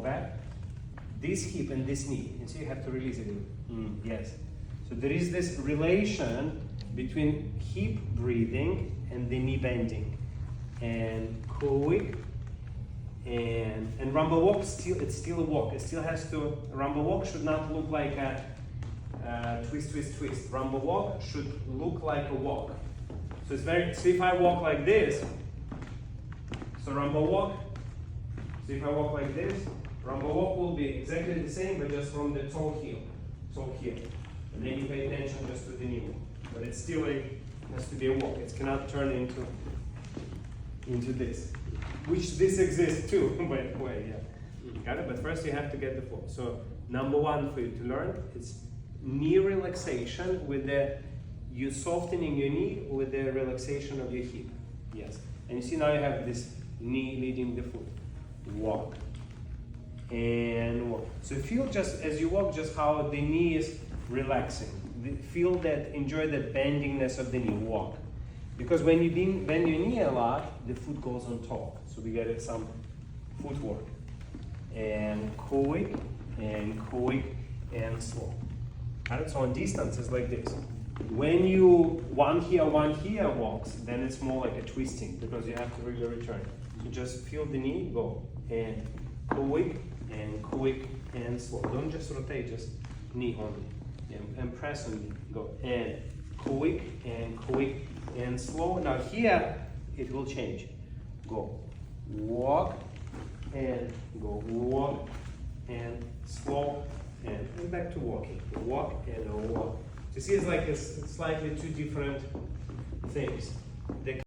back. This hip and this knee. And so you have to release it. Yes. So there is this relation between hip breathing and the knee bending. And quick. And rumba walk, it's still a walk. It still has to, rumba walk should not look like a twist, twist, twist. Rumba walk should look like a walk. So it's very, so if I walk like this, so rumba walk, so if I walk like this, rumba walk will be exactly the same, but just from the toe heel. And then you pay attention just to the knee. But it's still has to be a walk. It cannot turn into this. Which this exists too, by the way, yeah. Got it? But first you have to get the flow. So number one for you to learn, it's knee relaxation with you softening your knee with the relaxation of your hip. Yes. And you see now you have this knee leading the foot. Walk. And walk. So feel just as you walk just how the knee is relaxing. Feel that, enjoy the bendingness of the knee. Walk. Because when you bend your knee a lot, the foot goes on top. So we get some footwork. And quick, and slow. Alright, so on distance it's like this. When you one here walks, then it's more like a twisting because you have to really return. So just feel the knee, go. And quick, and slow. Don't just rotate, just knee only. And press on knee, go. And quick, and slow. Now here, it will change. Go, walk, and go, walk, and slow, and back to walking. Walk and walk. You see, it's like it's slightly two different things.